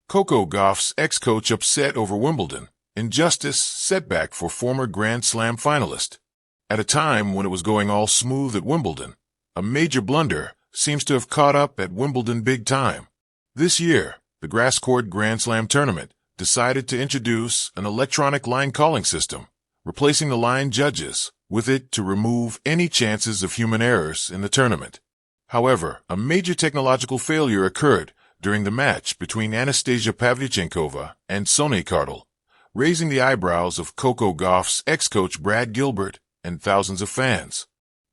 Coco Gauff's ex-coach upset over Wimbledon. Injustice, setback for former Grand Slam finalist. At a time when it was going all smooth at Wimbledon, a major blunder seems to have caught up at Wimbledon big time. This year, the grass court Grand Slam tournament decided to introduce an electronic line calling system, replacing the line judges with it to remove any chances of human errors in the tournament. However, a major technological failure occurred during the match between Anastasia Pavlyuchenkova and Sonia Kartal, raising the eyebrows of Coco Gauff's ex-coach Brad Gilbert and thousands of fans.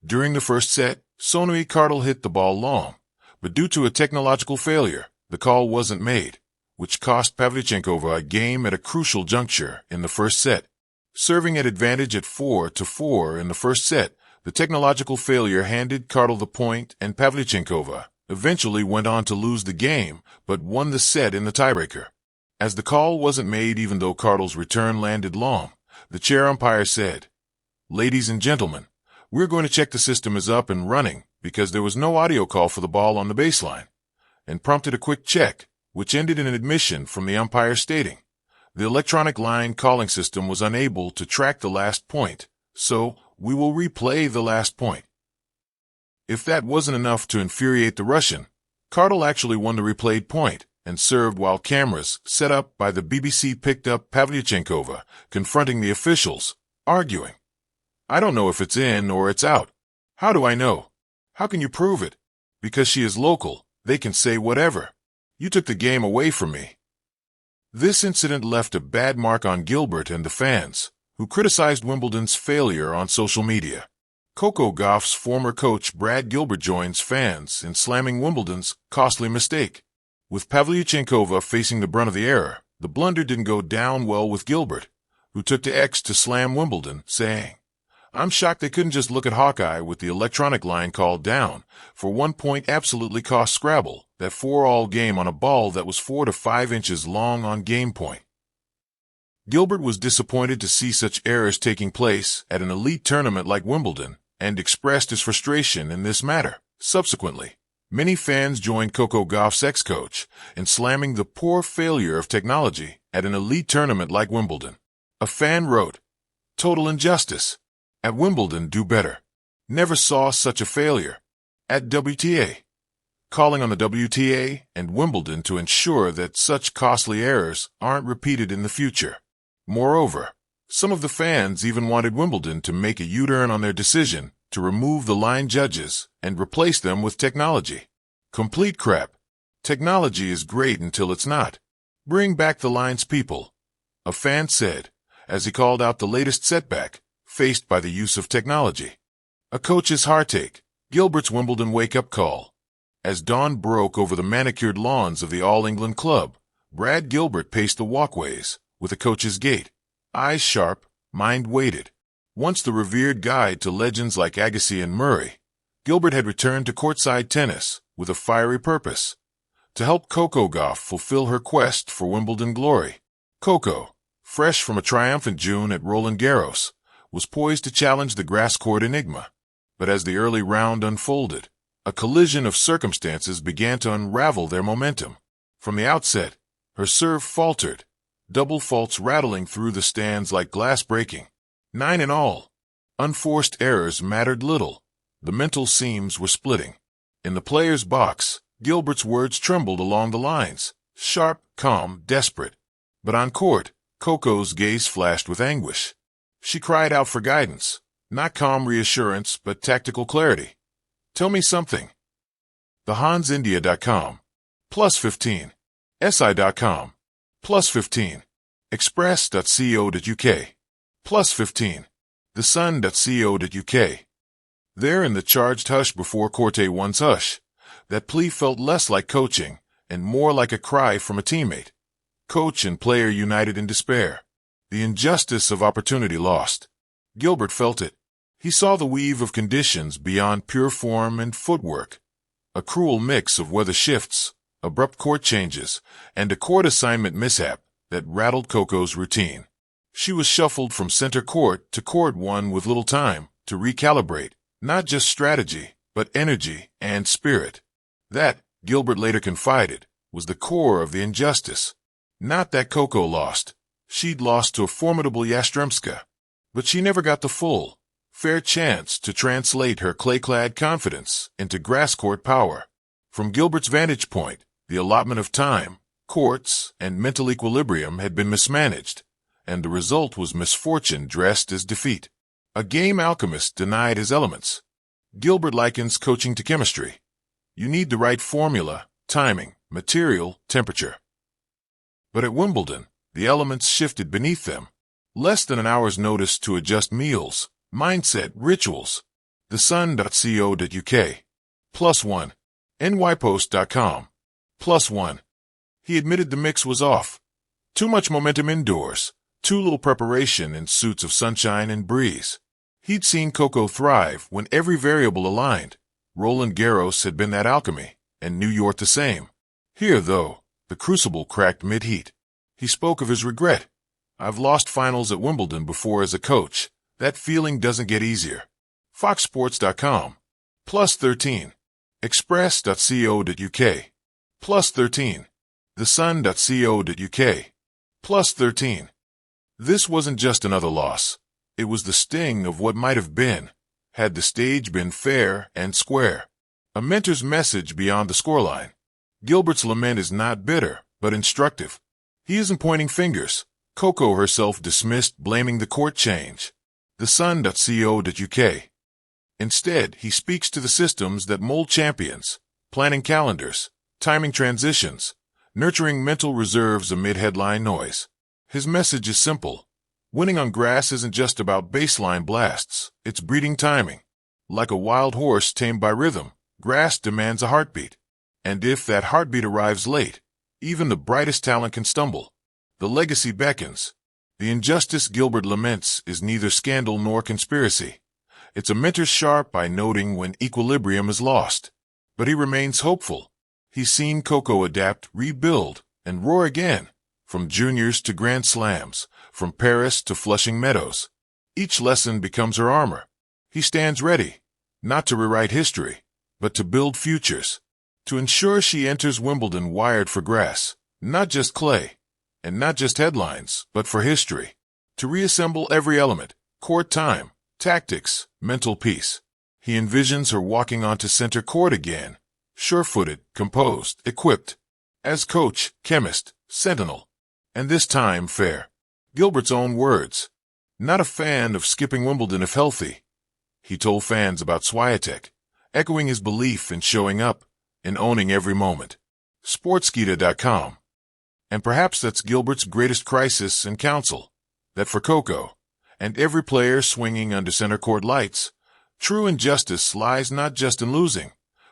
During the first set, Sonia Kartal hit the ball long, but due to a technological failure, the call wasn't made, which cost Pavlyuchenkova a game at a crucial juncture in the first set. Serving at advantage at 4-4 in the first set, the technological failure handed Kartal the point, and Pavlyuchenkova eventually went on to lose the game but won the set in the tiebreaker. As the call wasn't made even though Kartal's return landed long, the chair umpire said, "Ladies and gentlemen, we're going to check the system is up and running because there was no audio call for the ball on the baseline," and prompted a quick check, which ended in an admission from the umpire stating, "The electronic line calling system was unable to track the last point, so we will replay the last point." If that wasn't enough to infuriate the Russian, Kartal actually won the replayed point and served while cameras set up by the BBC picked up Pavlyuchenkova confronting the officials, arguing, "I don't know if it's in or it's out. How do I know? How can you prove it? Because she is local, they can say whatever. You took the game away from me." This incident left a bad mark on Gilbert and the fans, who criticized Wimbledon's failure on social media. Coco Gauff's former coach Brad Gilbert joins fans in slamming Wimbledon's costly mistake. With Pavlyuchenkova facing the brunt of the error, the blunder didn't go down well with Gilbert, who took to X to slam Wimbledon, saying, "I'm shocked they couldn't just look at Hawkeye with the electronic line called down for 1 point absolutely cost Scrabble that 4-all game on a ball that was 4 to 5 inches long on game point." Gilbert was disappointed to see such errors taking place at an elite tournament like Wimbledon and expressed his frustration in this matter. Subsequently, many fans joined Coco Gauff's ex-coach in slamming the poor failure of technology at an elite tournament like Wimbledon. A fan wrote, "Total injustice. At Wimbledon, do better. Never saw such a failure." At WTA, calling on the WTA and Wimbledon to ensure that such costly errors aren't repeated in the future. Moreover, some of the fans even wanted Wimbledon to make a U-turn on their decision to remove the line judges and replace them with technology. Complete crap. Technology is great until it's not. Bring back the lines, people, a fan said, as he called out the latest setback faced by the use of technology. A coach's heartache, Gilbert's Wimbledon wake-up call. As dawn broke over the manicured lawns of the All-England club, Brad Gilbert paced the walkways with a coach's gait, eyes sharp, mind weighted. Once the revered guide to legends like Agassi and Murray, Gilbert had returned to courtside tennis with a fiery purpose, to help Coco Gauff fulfill her quest for Wimbledon glory. Coco, fresh from a triumphant June at Roland Garros, was poised to challenge the grass court enigma. But as the early round unfolded, a collision of circumstances began to unravel their momentum. From the outset, her serve faltered, double faults rattling through the stands like glass breaking. 9 in all. Unforced errors mattered little. The mental seams were splitting. In the player's box, Gilbert's words trembled along the lines, sharp, calm, desperate. But on court, Coco's gaze flashed with anguish. She cried out for guidance, not calm reassurance, but tactical clarity. "Tell me something." TheHansIndia.com. +15. SI.com. +15. Express.co.uk. +15. TheSun.co.uk. There in the charged hush before Corte one's hush, that plea felt less like coaching and more like a cry from a teammate. Coach and player united in despair. The injustice of opportunity lost. Gilbert felt it. He saw the weave of conditions beyond pure form and footwork. A cruel mix of weather shifts, abrupt court changes, and a court assignment mishap that rattled Coco's routine. She was shuffled from center court to court one with little time to recalibrate, not just strategy, but energy and spirit. That, Gilbert later confided, was the core of the injustice. Not that Coco lost. She'd lost to a formidable Yastremska. But she never got the full, fair chance to translate her clay-clad confidence into grass-court power. From Gilbert's vantage point, the allotment of time, courts, and mental equilibrium had been mismanaged, and the result was misfortune dressed as defeat. A game alchemist denied his elements. Gilbert likens coaching to chemistry. You need the right formula, timing, material, temperature. But at Wimbledon, the elements shifted beneath them. Less than an hour's notice to adjust meals, mindset, rituals. thesun.co.uk. +1. nypost.com. +1. He admitted the mix was off. Too much momentum indoors, too little preparation in suits of sunshine and breeze. He'd seen Coco thrive when every variable aligned. Roland Garros had been that alchemy, and New York the same. Here, though, the crucible cracked mid-heat. He spoke of his regret. I've lost finals at Wimbledon before as a coach. That feeling doesn't get easier. foxsports.com. +13. express.co.uk. +13. thesun.co.uk. +13. This wasn't just another loss. It was the sting of what might have been, had the stage been fair and square. A mentor's message beyond the scoreline. Gilbert's lament is not bitter, but instructive. He isn't pointing fingers. Coco herself dismissed blaming the court change. thesun.co.uk. Instead, he speaks to the systems that mold champions, planning calendars, timing transitions, nurturing mental reserves amid headline noise. His message is simple. Winning on grass isn't just about baseline blasts, it's breeding timing. Like a wild horse tamed by rhythm, grass demands a heartbeat. And if that heartbeat arrives late, even the brightest talent can stumble. The legacy beckons. The injustice Gilbert laments is neither scandal nor conspiracy. It's a mentor's sharp eye noting when equilibrium is lost. But he remains hopeful. He's seen Coco adapt, rebuild, and roar again. From juniors to grand slams, from Paris to Flushing Meadows. Each lesson becomes her armor. He stands ready, not to rewrite history, but to build futures. To ensure she enters Wimbledon wired for grass, not just clay, and not just headlines, but for history. To reassemble every element, court time, tactics, mental peace. He envisions her walking onto center court again, sure-footed, composed, equipped. As coach, chemist, sentinel. And this time fair. Gilbert's own words. Not a fan of skipping Wimbledon if healthy. He told fans about Swiatek, echoing his belief in showing up, in owning every moment. Sportskeeda.com. And perhaps that's Gilbert's greatest crisis and counsel. That for Coco, and every player swinging under center court lights, true injustice lies not just in losing,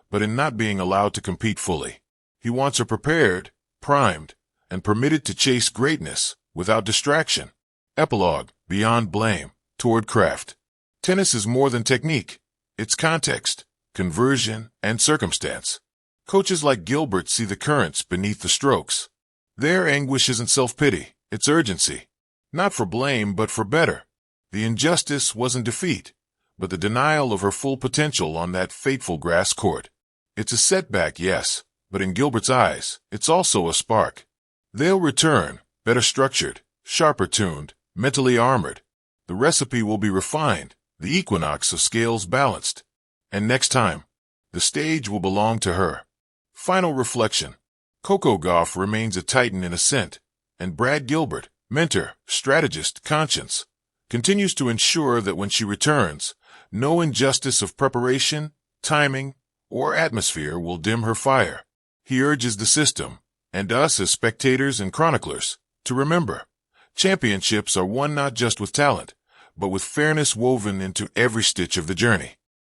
but in not being allowed to compete fully. He wants her prepared, primed, and permitted to chase greatness without distraction. Epilogue, beyond blame, toward craft. Tennis is more than technique. It's context, conversion, and circumstance. Coaches like Gilbert see the currents beneath the strokes. Their anguish isn't self-pity, it's urgency. Not for blame, but for better. The injustice wasn't defeat, but the denial of her full potential on that fateful grass court. It's a setback, yes, but in Gilbert's eyes, it's also a spark. They'll return, better structured, sharper tuned, mentally armored. The recipe will be refined, the equinox of scales balanced. And next time, the stage will belong to her. Final reflection. Coco Gauff remains a titan in ascent, and Brad Gilbert, mentor, strategist, conscience, continues to ensure that when she returns, no injustice of preparation, timing, or atmosphere will dim her fire. He urges the system, and us as spectators and chroniclers, to remember, championships are won not just with talent, but with fairness woven into every stitch of the journey.